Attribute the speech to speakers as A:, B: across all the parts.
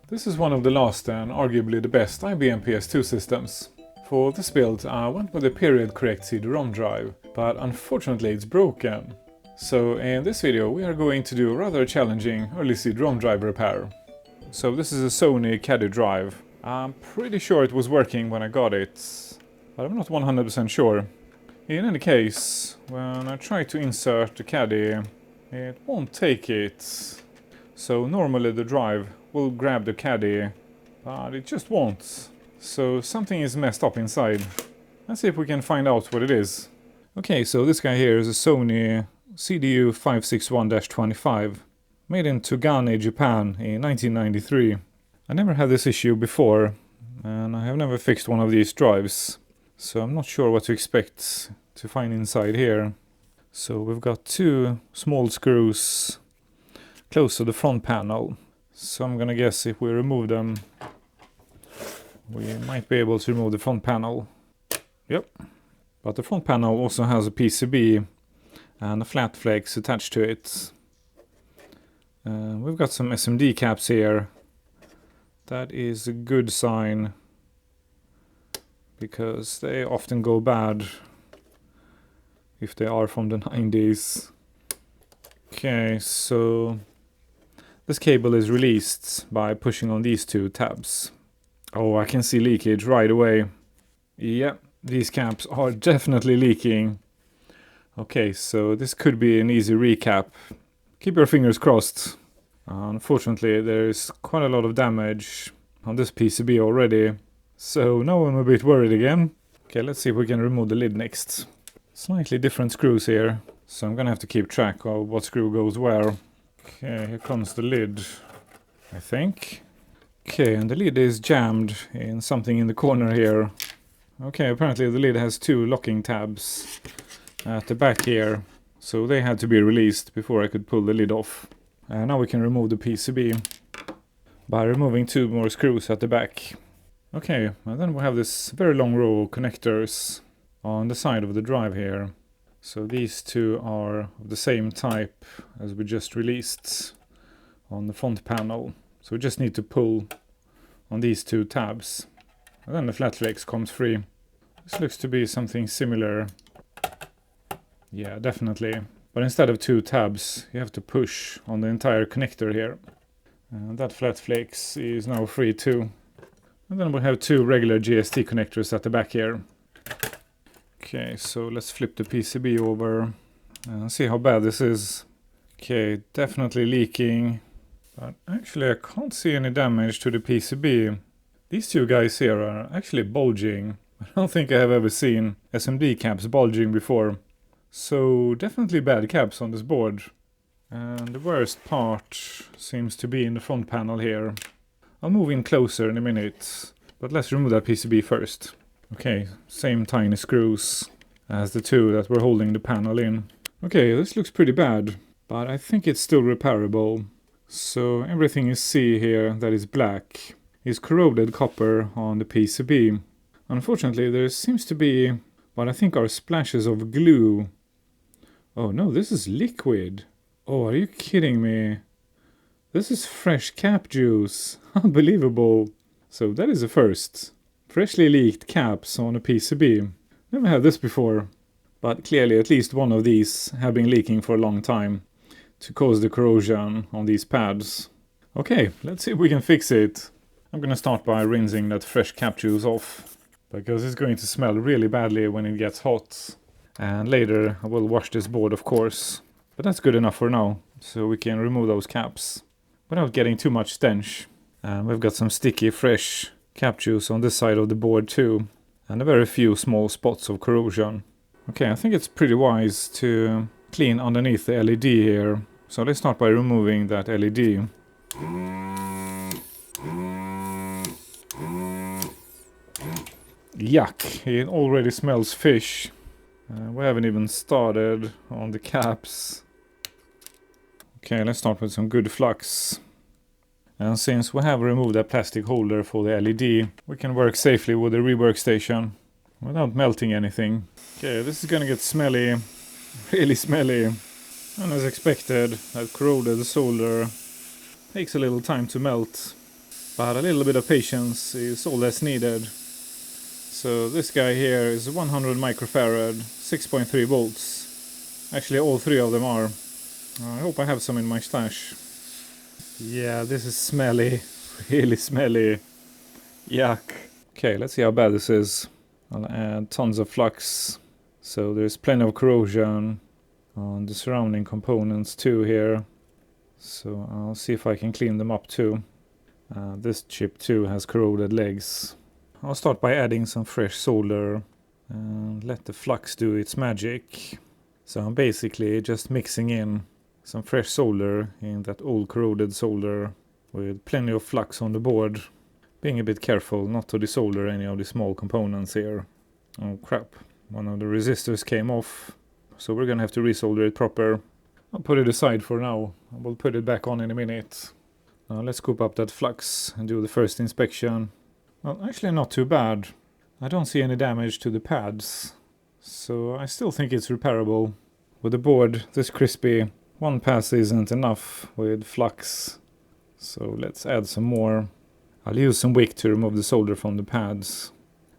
A: This is one of the last and arguably the best IBM PS2 systems. For this build I went with a period correct CD-ROM drive, but unfortunately it's broken. So in this video we are going to do a rather challenging early CD-ROM drive repair. So this is a Sony Caddy drive. I'm pretty sure it was working when I got it, but I'm not 100% sure. In any case, when I try to insert the Caddy, it won't take it. So normally the drive will grab the Caddy, but it just won't. So something is messed up inside. Let's see if we can find out what it is. Okay, so this guy here is a Sony CDU561-25, made in Togane, Japan in 1993. I never had this issue before, and I have never fixed one of these drives, so I'm not sure what to expect to find inside here. So we've got two small screws close to the front panel. So I'm gonna guess if we remove them, we might be able to remove the front panel. Yep. But the front panel also has a PCB and a flat flex attached to it. We've got some SMD caps here. That is a good sign, because they often go bad if they are from the 90s. Okay, so this cable is released by pushing on these two tabs. Oh, I can see leakage right away. Yep, these caps are definitely leaking. Okay, so this could be an easy recap. Keep your fingers crossed. Unfortunately, there's quite a lot of damage on this PCB already, so now I'm a bit worried again. Okay, let's see if we can remove the lid next. Slightly different screws here, so I'm gonna have to keep track of what screw goes where. Okay, here comes the lid, I think. Okay, and the lid is jammed in something in the corner here. Okay, apparently the lid has two locking tabs at the back here, so they had to be released before I could pull the lid off. Now we can remove the PCB by removing two more screws at the back. Okay, and then we have this very long row of connectors on the side of the drive here. So these two are of the same type as we just released on the front panel. So we just need to pull on these two tabs, and then the flat flex comes free. This looks to be something similar. Yeah, definitely. But instead of two tabs, you have to push on the entire connector here. And that flat flex is now free too. And then we have two regular GST connectors at the back here. Okay, so let's flip the PCB over and see how bad this is. Okay, definitely leaking. But actually I can't see any damage to the PCB. These two guys here are actually bulging. I don't think I have ever seen SMD caps bulging before. So definitely bad caps on this board. And the worst part seems to be in the front panel here. I'll move in closer in a minute, but let's remove that PCB first. Okay, same tiny screws as the two that were holding the panel in. Okay, this looks pretty bad, but I think it's still repairable. So everything you see here that is black is corroded copper on the PCB. Unfortunately, there seems to be what I think are splashes of glue. Oh no, this is liquid. Oh, are you kidding me? This is fresh cap juice. Unbelievable. So that is a first. Freshly leaked caps on a PCB. Never had this before. But clearly at least one of these have been leaking for a long time to cause the corrosion on these pads. Okay, let's see if we can fix it. I'm gonna start by rinsing that fresh cap juice off, because it's going to smell really badly when it gets hot. And later I will wash this board, of course. But that's good enough for now, so we can remove those caps without getting too much stench. And we've got some sticky fresh cap juice on this side of the board too, and a very few small spots of corrosion. Okay, I think it's pretty wise to clean underneath the LED here. So let's start by removing that LED. Yuck, it already smells fish. We haven't even started on the caps. Okay, let's start with some good flux. And since we have removed that plastic holder for the LED, we can work safely with the rework station without melting anything. Okay, this is gonna get smelly, really smelly. And as expected, that corroded solder takes a little time to melt. but a little bit of patience is all that's needed. So this guy here is 100 microfarad, 6.3 volts. Actually all three of them are. I hope I have some in my stash. Yeah, this is smelly, really smelly. Yuck. Okay, let's see how bad this is. I'll add tons of flux. So there's plenty of corrosion on the surrounding components too here. So I'll see if I can clean them up too. This chip too has corroded legs. I'll start by adding some fresh solder and let the flux do its magic. So I'm basically just mixing in some fresh solder in that old corroded solder with plenty of flux on the board. Being a bit careful not to desolder any of the small components here. Oh crap, one of the resistors came off, so we're gonna have to resolder it proper. I'll put it aside for now, I will put it back on in a minute. Now let's scoop up that flux and do the first inspection. Well, actually not too bad. I don't see any damage to the pads, so I still think it's repairable. With the board this crispy, one pass isn't enough with flux, so let's add some more. I'll use some wick to remove the solder from the pads,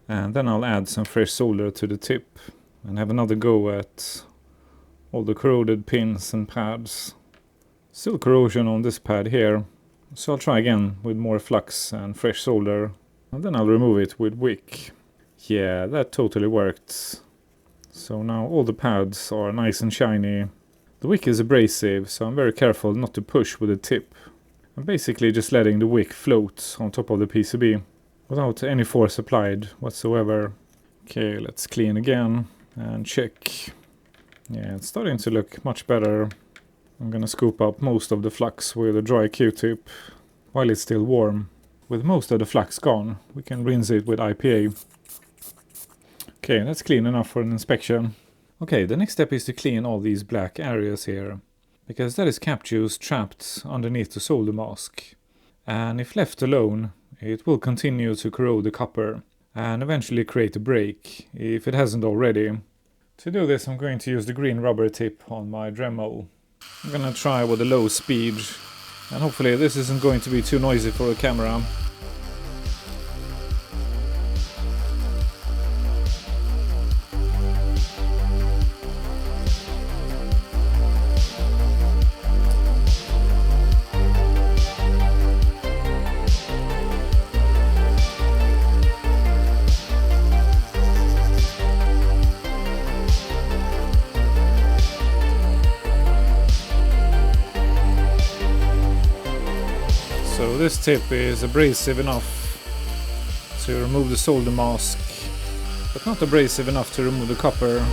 A: and then I'll add some fresh solder to the tip and have another go at all the corroded pins and pads. Still corrosion on this pad here, so I'll try again with more flux and fresh solder, and then I'll remove it with wick. Yeah, that totally worked. So now all the pads are nice and shiny. The wick is abrasive, so I'm very careful not to push with the tip. I'm basically just letting the wick float on top of the PCB without any force applied whatsoever. Okay, let's clean again and check. Yeah, it's starting to look much better. I'm gonna scoop up most of the flux with a dry Q-tip while it's still warm. With most of the flux gone, we can rinse it with IPA. Okay, that's clean enough for an inspection. Okay, the next step is to clean all these black areas here, because that is cap juice trapped underneath the solder mask. And if left alone, it will continue to corrode the copper and eventually create a break, if it hasn't already. To do this, I'm going to use the green rubber tip on my Dremel. I'm gonna try with a low speed, and hopefully this isn't going to be too noisy for a camera. So this tip is abrasive enough to remove the solder mask, but not abrasive enough to remove the copper.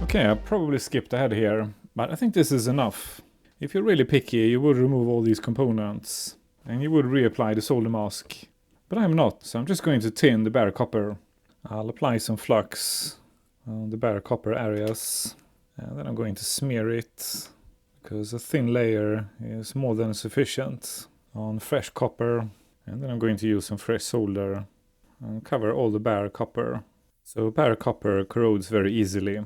A: Okay, I probably skipped ahead here, but I think this is enough. If you're really picky, you would remove all these components, and you would reapply the solder mask. But I'm not, so I'm just going to tin the bare copper. I'll apply some flux on the bare copper areas, and then I'm going to smear it, because a thin layer is more than sufficient on fresh copper. And then I'm going to use some fresh solder and cover all the bare copper. So bare copper corrodes very easily.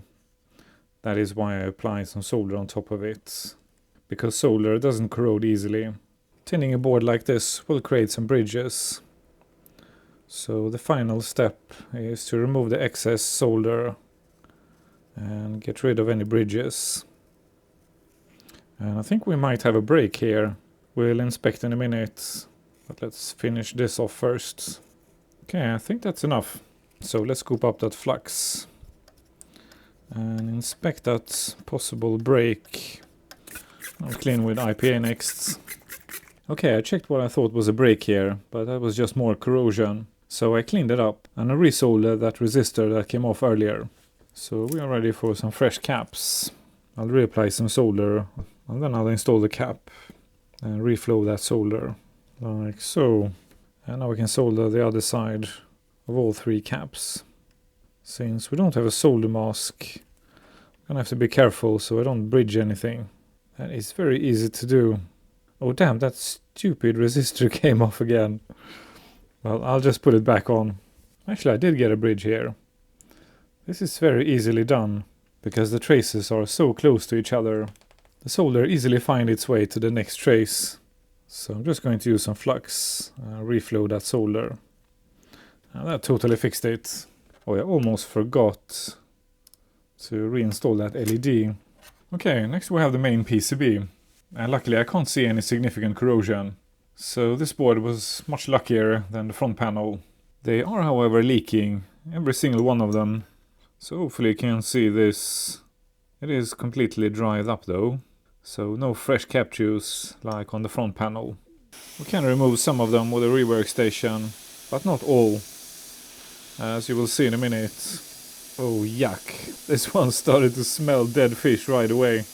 A: That is why I apply some solder on top of it, because solder doesn't corrode easily. Tinning a board like this will create some bridges. So the final step is to remove the excess solder and get rid of any bridges. And I think we might have a break here. We'll inspect in a minute, but let's finish this off first. Okay, I think that's enough. So let's scoop up that flux and inspect that possible break. I'll clean with IPA next. Okay, I checked what I thought was a break here, but that was just more corrosion. So I cleaned it up and I resoldered that resistor that came off earlier. So we are ready for some fresh caps. I'll reapply some solder and then I'll install the cap and reflow that solder like so. And now we can solder the other side of all 3 caps. Since we don't have a solder mask, I'm gonna have to be careful so I don't bridge anything. And it's very easy to do. Oh damn, that stupid resistor came off again. Well, I'll just put it back on. Actually, I did get a bridge here. This is very easily done, because the traces are so close to each other. The solder easily finds its way to the next trace. So I'm just going to use some flux, reflow that solder. And that totally fixed it. Oh, I almost forgot to reinstall that LED. Okay, next we have the main PCB. And luckily I can't see any significant corrosion. So this board was much luckier than the front panel. They are however leaking, every single one of them. So hopefully you can see this. It is completely dried up though. So no fresh cap juice like on the front panel. We can remove some of them with a rework station, but not all. As you will see in a minute. Oh yuck, this one started to smell dead fish right away.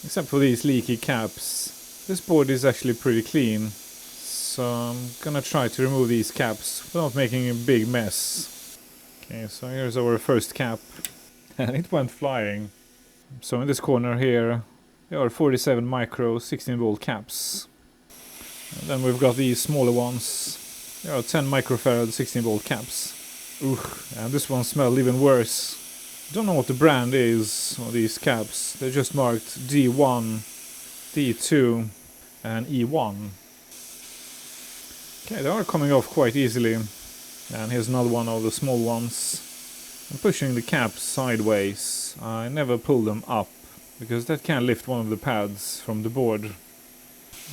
A: Except for these leaky caps. This board is actually pretty clean. So I'm gonna try to remove these caps without making a big mess. Okay, so here's our first cap. And it went flying. So in this corner here, there are 47 micro 16 volt caps. And then we've got these smaller ones. There are 10 microfarad 16 volt caps. Ooh, and this one smelled even worse. Don't know what the brand is on these caps. They're just marked D1, D2 and E1. Okay, they are coming off quite easily. And here's another one of the small ones. I'm pushing the caps sideways. I never pull them up, because that can lift one of the pads from the board.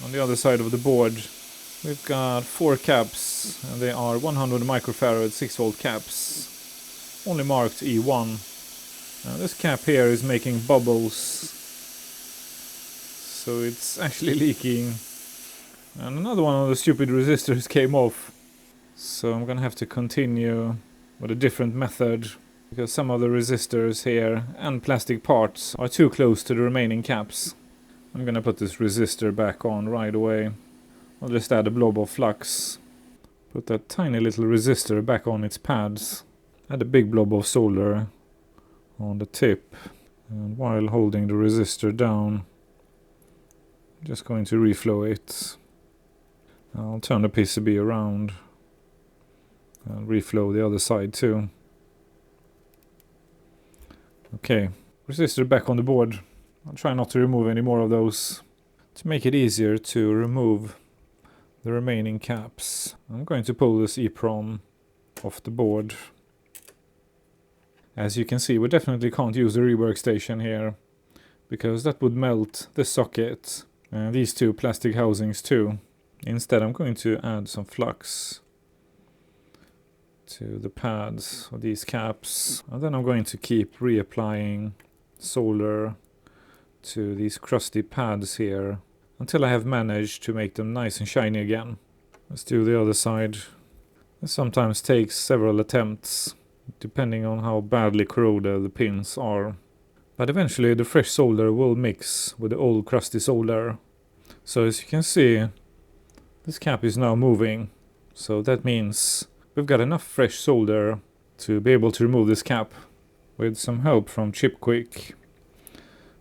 A: On the other side of the board, we've got 4 caps, and they are 100 microfarad 6 volt caps. Only marked E1. Now this cap here is making bubbles. So it's actually leaking. And another one of the stupid resistors came off. So I'm gonna have to continue with a different method, because some of the resistors here and plastic parts are too close to the remaining caps. I'm gonna put this resistor back on right away. I'll just add a blob of flux. Put that tiny little resistor back on its pads. Add a big blob of solder on the tip. And while holding the resistor down, I'm just going to reflow it. I'll turn the PCB around and reflow the other side too. Okay, resistor back on the board. I'll try not to remove any more of those. To make it easier to remove the remaining caps, I'm going to pull this EEPROM off the board. As you can see, we definitely can't use the rework station here, because that would melt the socket and these 2 plastic housings too. Instead I'm going to add some flux to the pads of these caps, and then I'm going to keep reapplying solder to these crusty pads here until I have managed to make them nice and shiny again. Let's do the other side. This sometimes takes several attempts, depending on how badly corroded the pins are. But eventually the fresh solder will mix with the old crusty solder. So as you can see, this cap is now moving. So that means we've got enough fresh solder to be able to remove this cap with some help from ChipQuick.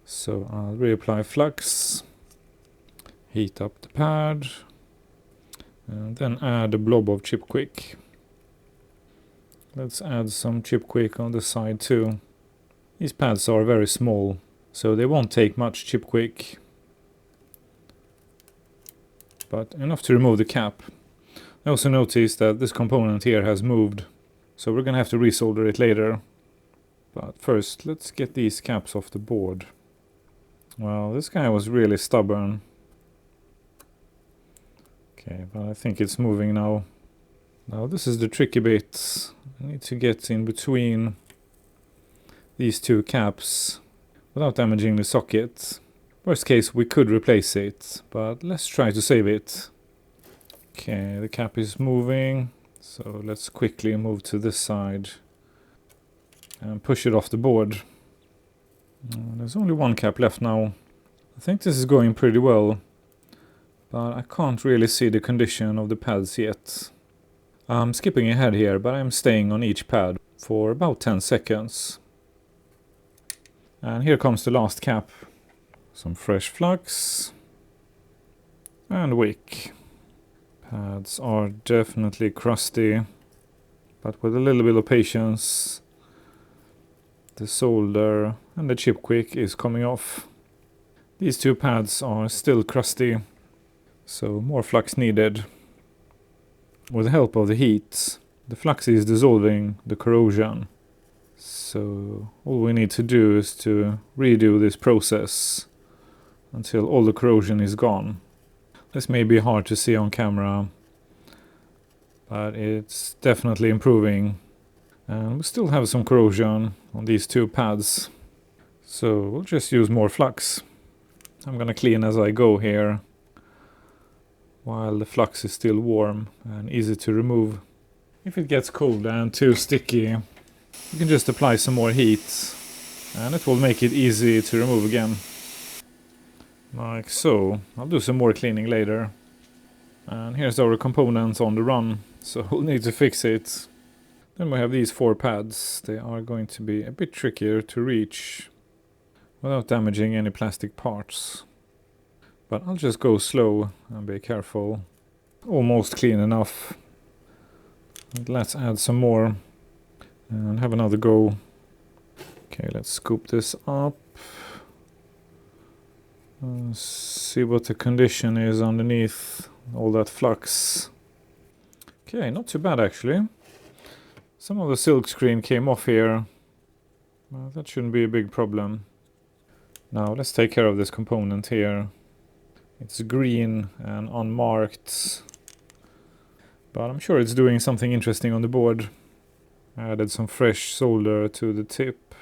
A: So I'll reapply flux, heat up the pad, and then add a blob of ChipQuick. Let's add some ChipQuick on the side too. These pads are very small, so they won't take much ChipQuick, but enough to remove the cap. I also noticed that this component here has moved, so we're gonna have to resolder it later. But first, let's get these caps off the board. Well, this guy was really stubborn. Okay, but I think it's moving now. Now this is the tricky bit. I need to get in between these two caps without damaging the socket. Worst case, we could replace it, but let's try to save it. Okay, the cap is moving, so let's quickly move to this side and push it off the board. There's only one cap left now. I think this is going pretty well, but I can't really see the condition of the pads yet. I'm skipping ahead here, but I'm staying on each pad for about 10 seconds. And here comes the last cap. Some fresh flux and wick. Pads are definitely crusty, but with a little bit of patience, the solder and the chip quick is coming off. These two pads are still crusty, so more flux needed. With the help of the heat, the flux is dissolving the corrosion. So all we need to do is to redo this process until all the corrosion is gone. This may be hard to see on camera, but it's definitely improving. And we still have some corrosion on these two pads, so we'll just use more flux. I'm gonna clean as I go here, while the flux is still warm and easy to remove. If it gets cold and too sticky, you can just apply some more heat and it will make it easy to remove again. Like so. I'll do some more cleaning later. And here's our components on the run, so we'll need to fix it. Then we have these four pads. They are going to be a bit trickier to reach without damaging any plastic parts. But I'll just go slow and be careful. Almost clean enough. And let's add some more and have another go. Okay, let's scoop this up. See what the condition is underneath all that flux. Okay, not too bad actually. Some of the silk screen came off here. Well, that shouldn't be a big problem. Now let's take care of this component here. It's green and unmarked, but I'm sure it's doing something interesting on the board. I added some fresh solder to the tip.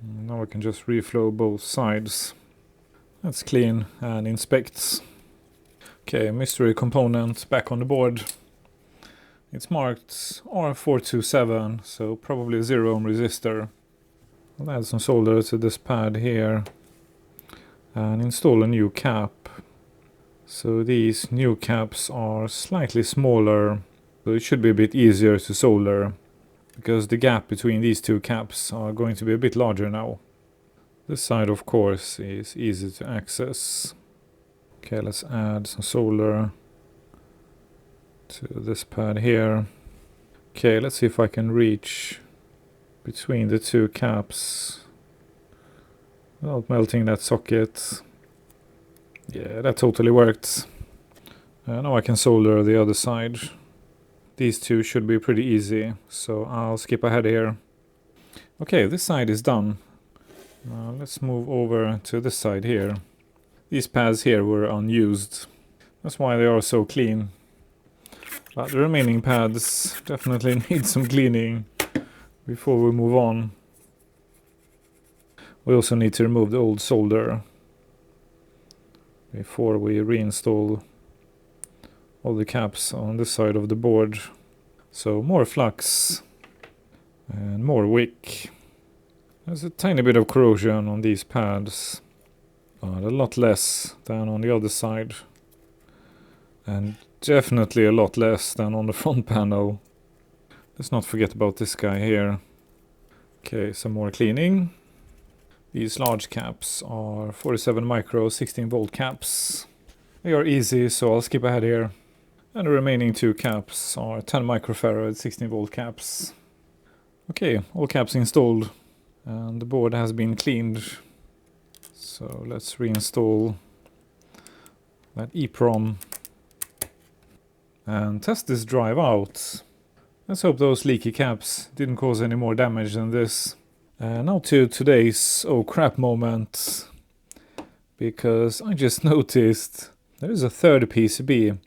A: Now I can just reflow both sides. Let's clean and inspect. Okay, mystery component back on the board. It's marked R427, so probably a 0-ohm resistor. I'll add some solder to this pad here and install a new cap. So these new caps are slightly smaller, so it should be a bit easier to solder, because the gap between these two caps are going to be a bit larger now. This side, of course, is easy to access. Okay, let's add some solder to this pad here. Okay, let's see if I can reach between the two caps without melting that socket. Yeah, that totally worked. Now I can solder the other side. These two should be pretty easy, so I'll skip ahead here. Okay, this side is done. Now let's move over to this side here. These pads here were unused. That's why they are so clean. But the remaining pads definitely need some cleaning before we move on. We also need to remove the old solder before we reinstall all the caps on this side of the board. So more flux and more wick. There's a tiny bit of corrosion on these pads, but a lot less than on the other side. And definitely a lot less than on the front panel. Let's not forget about this guy here. Okay, some more cleaning. These large caps are 47 micro 16 volt caps. They are easy, so I'll skip ahead here. And the remaining two caps are 10 microfarad 16 volt caps. Okay, all caps installed. And the board has been cleaned. So let's reinstall that EEPROM and test this drive out. Let's hope those leaky caps didn't cause any more damage than this. Now to today's oh crap moment. because I just noticed there is a third PCB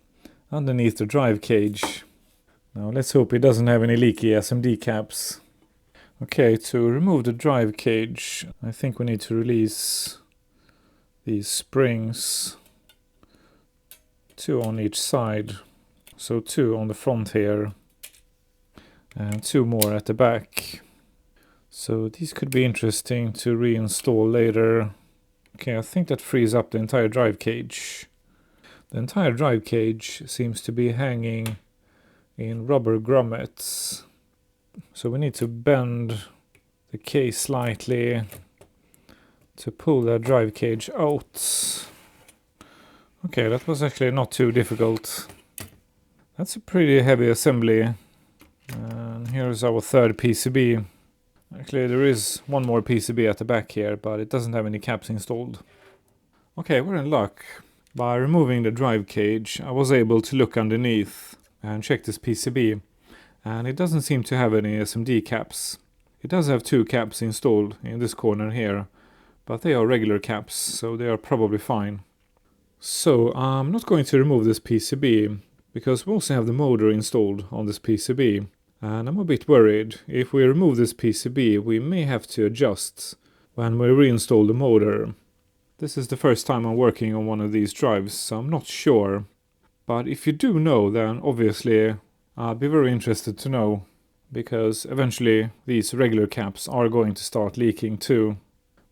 A: underneath the drive cage. Now let's hope it doesn't have any leaky SMD caps. Okay, to remove the drive cage, I think we need to release these springs, 2 on each side. So 2 on the front here, and 2 more at the back. So these could be interesting to reinstall later. Okay, I think that frees up the entire drive cage. The entire drive cage seems to be hanging in rubber grommets. So we need to bend the case slightly to pull that drive cage out. Okay, that was actually not too difficult. That's a pretty heavy assembly. And here's our third PCB. Actually, there is one more PCB at the back here, but it doesn't have any caps installed. Okay, we're in luck. By removing the drive cage, I was able to look underneath and check this PCB. And it doesn't seem to have any SMD caps. It does have 2 caps installed in this corner here, but they are regular caps, so they are probably fine. So I'm not going to remove this PCB, because we also have the motor installed on this PCB. And I'm a bit worried, if we remove this PCB we may have to adjust when we reinstall the motor. This is the first time I'm working on one of these drives, so I'm not sure. But if you do know, then obviously I'll be very interested to know, because eventually these regular caps are going to start leaking too.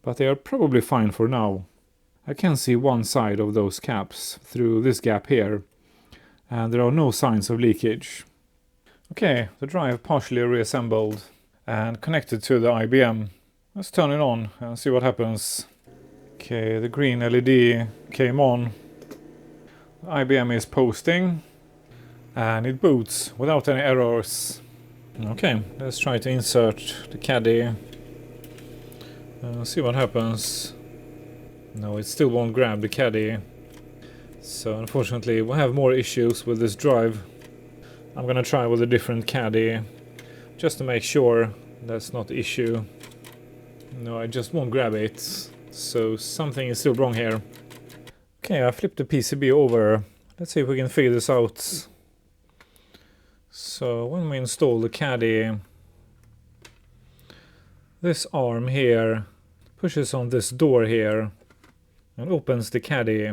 A: But they are probably fine for now. I can see one side of those caps through this gap here, and there are no signs of leakage. Okay, the drive partially reassembled and connected to the IBM. Let's turn it on and see what happens. Okay, the green LED came on. The IBM is posting and it boots without any errors. Okay, let's try to insert the caddy and see what happens. No, it still won't grab the caddy. So unfortunately we have more issues with this drive. I'm gonna try with a different caddy just to make sure that's not the issue. No, I just won't grab it. So something is still wrong here. Okay, I flipped the PCB over. Let's see if we can figure this out. So when we install the caddy, this arm here pushes on this door here and opens the caddy.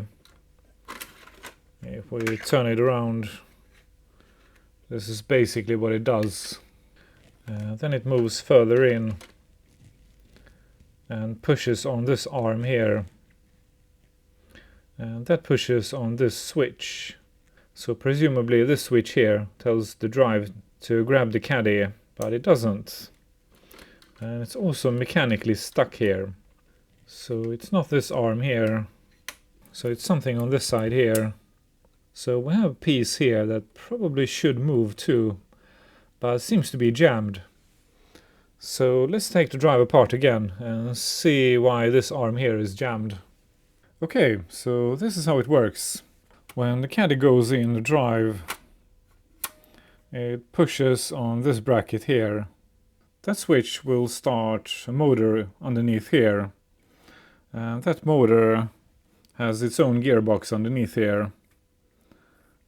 A: If we turn it around, this is basically what it does. Then it moves further in and pushes on this arm here. And that pushes on this switch. So presumably this switch here tells the drive to grab the caddy, but it doesn't. And it's also mechanically stuck here. So it's not this arm here. So it's something on this side here. So we have a piece here that probably should move too, but it seems to be jammed. So let's take the drive apart again and see why this arm here is jammed. Okay, so this is how it works. When the caddy goes in the drive, it pushes on this bracket here. That switch will start a motor underneath here. And that motor has its own gearbox underneath here.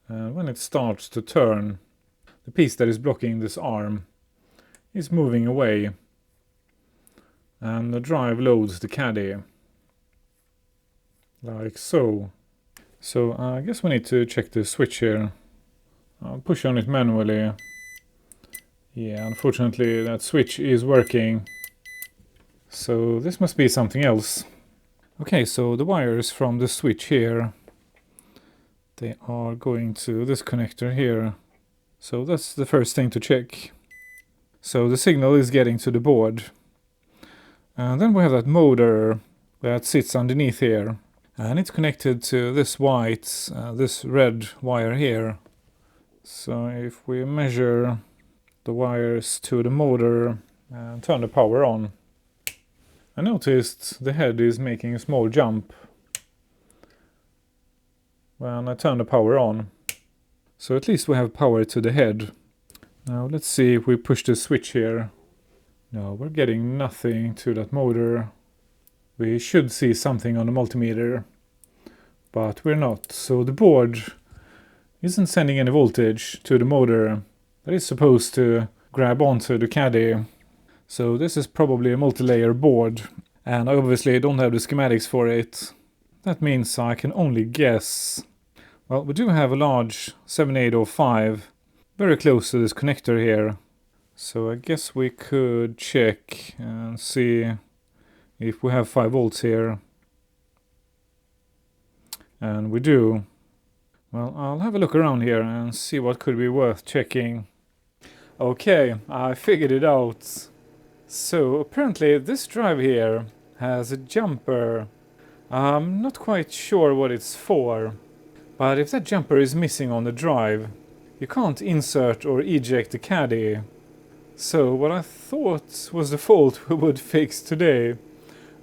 A: And when it starts to turn, the piece that is blocking this arm is moving away. And the drive loads the caddy. Like so. So I guess we need to check the switch here. I'll push on it manually. Yeah, unfortunately that switch is working. So this must be something else. Okay, so the wires from the switch here, they are going to this connector here. So that's the first thing to check. So the signal is getting to the board. And then we have that motor that sits underneath here. And it's connected to this white, this red wire here. So if we measure the wires to the motor and turn the power on, I noticed the head is making a small jump when I turn the power on. So at least we have power to the head. Now let's see if we push the switch here. No, we're getting nothing to that motor. We should see something on the multimeter. but we're not. So the board isn't sending any voltage to the motor that is supposed to grab onto the caddy. So this is probably a multi-layer board, and I obviously don't have the schematics for it. That means I can only guess. Well, we do have a large 7805 very close to this connector here. So I guess we could check and see if we have 5 volts here. And we do. Well, I'll have a look around here and see what could be worth checking. Okay, I figured it out. So apparently this drive here has a jumper. I'm not quite sure what it's for, but if that jumper is missing on the drive, you can't insert or eject the caddy. So what I thought was the fault we would fix today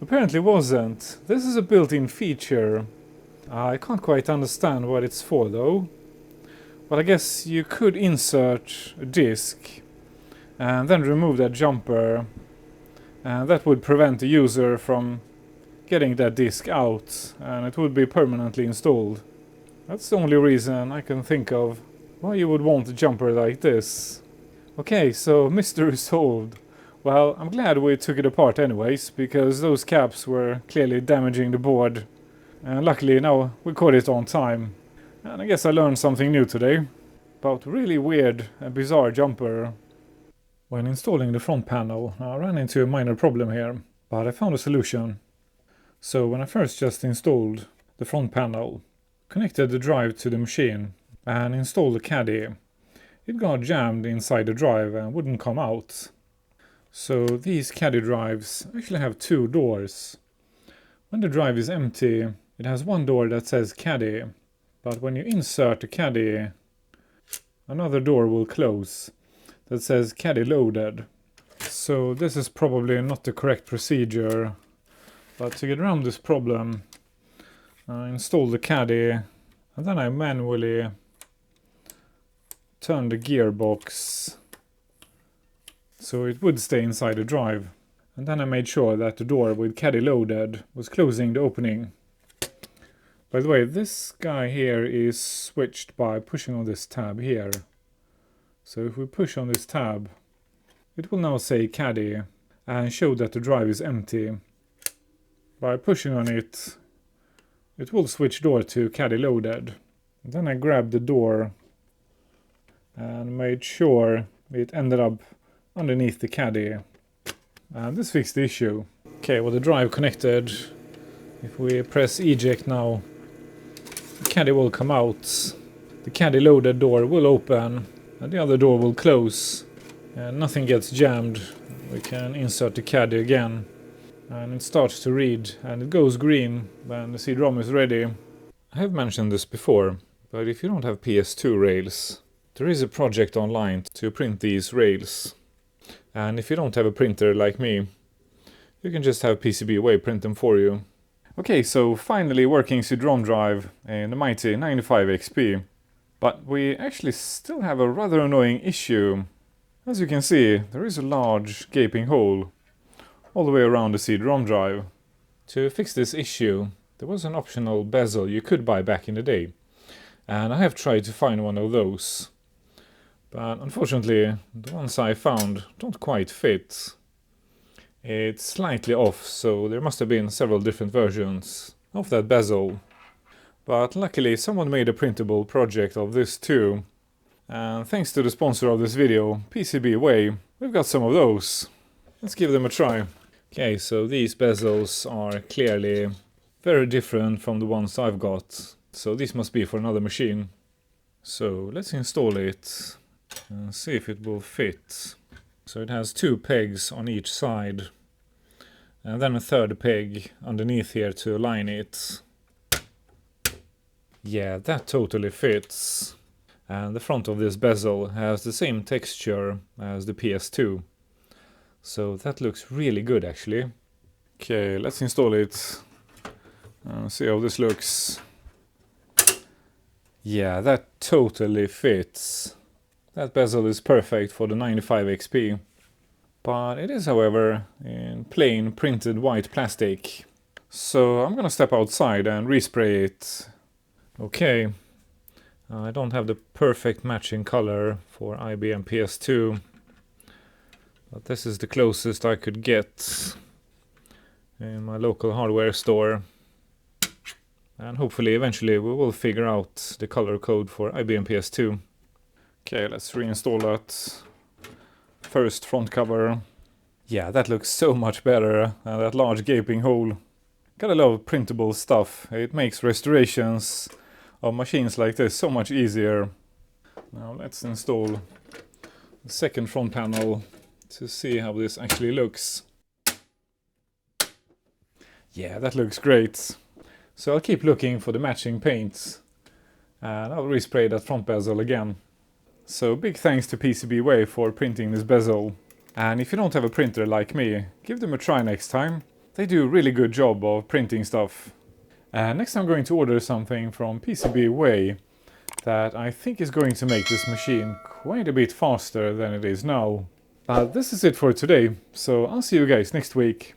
A: apparently wasn't. This is a built-in feature. I can't quite understand what it's for though. But I guess you could insert a disc and then remove that jumper, and that would prevent the user from getting that disc out, and it would be permanently installed. That's the only reason I can think of why you would want a jumper like this. Okay, so mystery solved. Well, I'm glad we took it apart anyways, because those caps were clearly damaging the board. And luckily now we caught it on time. And I guess I learned something new today about really weird and bizarre jumper. When installing the front panel, I ran into a minor problem here, but I found a solution. So when I first just installed the front panel, connected the drive to the machine and installed the caddy, it got jammed inside the drive and wouldn't come out. So these caddy drives actually have 2 doors. When the drive is empty, it has one door that says caddy, but when you insert the caddy, another door will close that says caddy loaded. So this is probably not the correct procedure, but to get around this problem, I installed the caddy and then I manually turned the gearbox so it would stay inside the drive. And then I made sure that the door with caddy loaded was closing the opening. By the way, this guy here is switched by pushing on this tab here. So if we push on this tab, it will now say caddy and show that the drive is empty. By pushing on it, it will switch door to caddy loaded. And then I grabbed the door and made sure it ended up underneath the caddy. And this fixed the issue. Okay, well, the drive connected. If we press eject now, the caddy will come out. The caddy loaded door will open and the other door will close. And nothing gets jammed. We can insert the caddy again. And it starts to read and it goes green when the CD-ROM is ready. I have mentioned this before, but if you don't have PS2 rails, there is a project online to print these rails. And if you don't have a printer like me, you can just have PCB print them for you. Okay, so finally working CD-ROM drive in the mighty 95 XP. But we actually still have a rather annoying issue. As you can see, there is a large gaping hole all the way around the CD-ROM drive. To fix this issue, there was an optional bezel you could buy back in the day. And I have tried to find one of those. But unfortunately, the ones I found don't quite fit. It's slightly off, so there must have been several different versions of that bezel. But luckily someone made a printable project of this too. And thanks to the sponsor of this video, PCB, we've got some of those. Let's give them a try. Okay, so these bezels are clearly very different from the ones I've got. So these must be for another machine. So let's install it and see if it will fit. So it has 2 pegs on each side and then a third peg underneath here to align it. Yeah, that totally fits. And the front of this bezel has the same texture as the PS2. So that looks really good actually. Okay, let's install it and see how this looks. Yeah, that totally fits. That bezel is perfect for the 95 XP. But it is, however, in plain printed white plastic. So I'm gonna step outside and respray it Okay, I don't have the perfect matching color for IBM PS2, but this is the closest I could get in my local hardware store. And hopefully eventually we will figure out the color code for IBM PS2. Okay, let's reinstall that first front cover. Yeah, that looks so much better than that large gaping hole. Gotta love printable stuff. It makes restorations of machines like this so much easier. Now let's install the second front panel to see how this actually looks. Yeah, that looks great. So I'll keep looking for the matching paints, and I'll respray that front bezel again. So big thanks to PCBWay for printing this bezel. And if you don't have a printer like me, give them a try next time. They do a really good job of printing stuff. And next I'm going to order something from PCBWay that I think is going to make this machine quite a bit faster than it is now. This is it for today, so I'll see you guys next week.